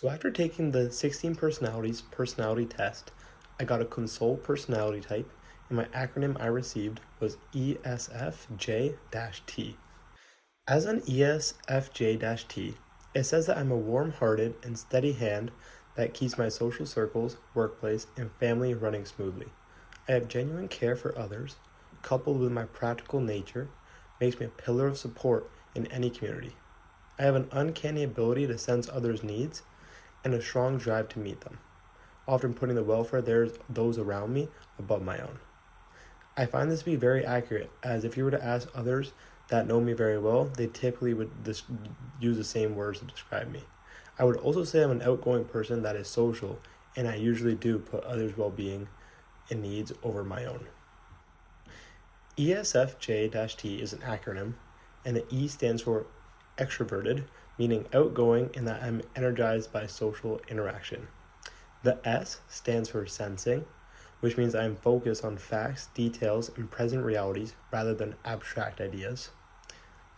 So after taking the 16 personalities personality test, I got a console personality type, and my acronym I received was ESFJ-T. As an ESFJ-T, it says that I'm a warm-hearted and steady hand that keeps my social circles, workplace, and family running smoothly. I have genuine care for others, coupled with my practical nature, makes me a pillar of support in any community. I have an uncanny ability to sense others' needs and a strong drive to meet them, often putting the welfare of those around me above my own. I find this to be very accurate, as if you were to ask others that know me very well, they typically would use the same words to describe me. I would also say I'm an outgoing person that is social, and I usually do put others' well-being and needs over my own. ESFJ-T is an acronym, and the E stands for extroverted, meaning outgoing and that I'm energized by social interaction. The S stands for sensing, which means I am focused on facts, details, and present realities rather than abstract ideas.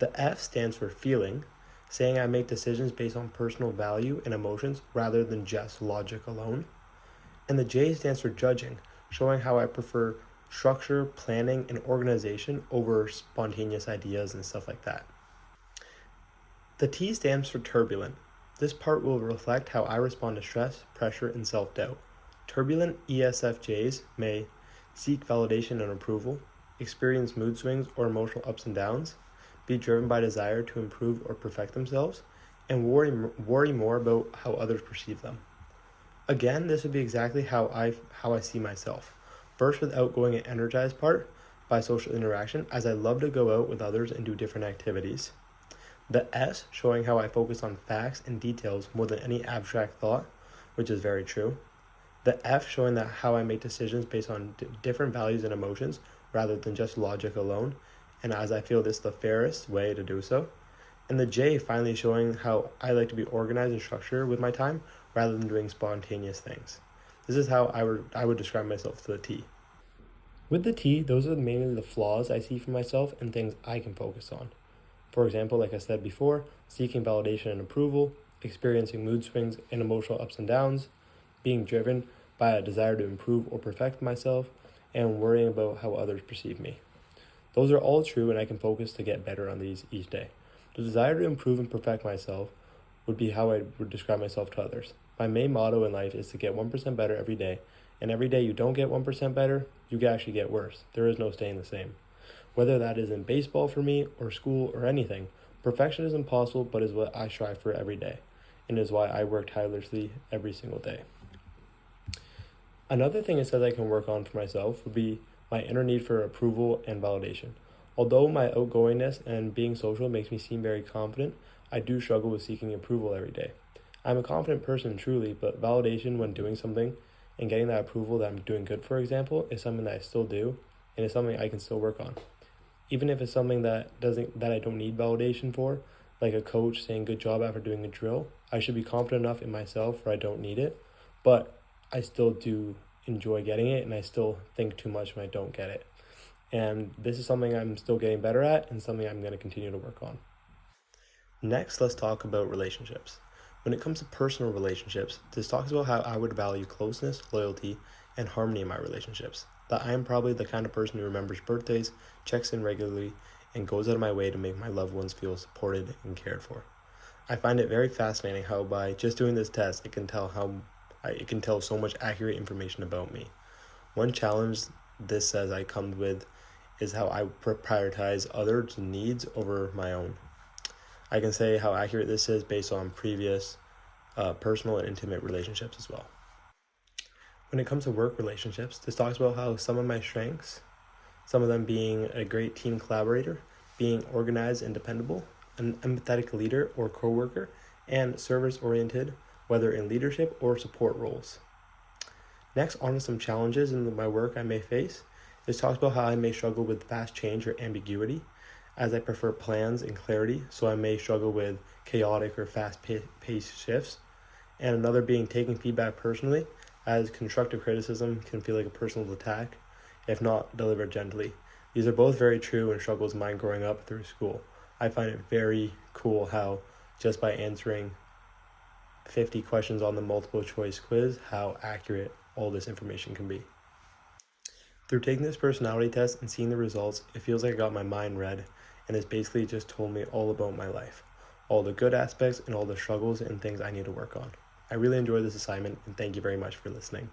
The F stands for feeling, saying I make decisions based on personal value and emotions rather than just logic alone. And the J stands for judging, showing how I prefer structure, planning, and organization over spontaneous ideas and stuff like that. The T stands for turbulent. This part will reflect how I respond to stress, pressure, and self-doubt. Turbulent ESFJs may seek validation and approval, experience mood swings or emotional ups and downs, be driven by desire to improve or perfect themselves, and worry more about how others perceive them. Again, this would be exactly how I see myself. First, with outgoing and energized part, by social interaction, as I love to go out with others and do different activities. The S, showing how I focus on facts and details more than any abstract thought, which is very true. The F, showing that how I make decisions based on different values and emotions rather than just logic alone, and as I feel this is the fairest way to do so. And the J, finally showing how I like to be organized and structured with my time rather than doing spontaneous things. This is how I would describe myself to the T. With the T, those are mainly the flaws I see for myself and things I can focus on. For example, like I said before, seeking validation and approval, experiencing mood swings and emotional ups and downs, being driven by a desire to improve or perfect myself, and worrying about how others perceive me. Those are all true, and I can focus to get better on these each day. The desire to improve and perfect myself would be how I would describe myself to others. My main motto in life is to get 1% better every day, and every day you don't get 1% better, you can actually get worse. There is no staying the same. Whether that is in baseball for me, or school, or anything, perfection is impossible, but is what I strive for every day, and is why I work tirelessly every single day. Another thing it says I can work on for myself would be my inner need for approval and validation. Although my outgoingness and being social makes me seem very confident, I do struggle with seeking approval every day. I'm a confident person truly, but validation when doing something and getting that approval that I'm doing good, for example, is something that I still do, and is something I can still work on. Even if it's something that I don't need validation for, like a coach saying good job after doing a drill, I should be confident enough in myself where I don't need it, but I still do enjoy getting it, and I still think too much when I don't get it. And this is something I'm still getting better at and something I'm going to continue to work on. Next, let's talk about relationships. When it comes to personal relationships, this talks about how I would value closeness, loyalty, and harmony in my relationships. That I am probably the kind of person who remembers birthdays, checks in regularly, and goes out of my way to make my loved ones feel supported and cared for. I find it very fascinating how by just doing this test, it can tell so much accurate information about me. One challenge this says I come with is how I prioritize others' needs over my own. I can say how accurate this is based on previous personal and intimate relationships as well. When it comes to work relationships, this talks about how some of my strengths, some of them being a great team collaborator, being organized and dependable, an empathetic leader or coworker, and service-oriented, whether in leadership or support roles. Next, on to some challenges in my work I may face. This talks about how I may struggle with fast change or ambiguity, as I prefer plans and clarity, so I may struggle with chaotic or fast-paced shifts. And another being taking feedback personally, as constructive criticism can feel like a personal attack, if not delivered gently. These are both very true and struggles of mine growing up through school. I find it very cool how just by answering 50 questions on the multiple choice quiz how accurate all this information can be. Through taking this personality test and seeing the results, it feels like I got my mind read, and it's basically just told me all about my life, all the good aspects and all the struggles and things I need to work on. I really enjoyed this assignment, and thank you very much for listening.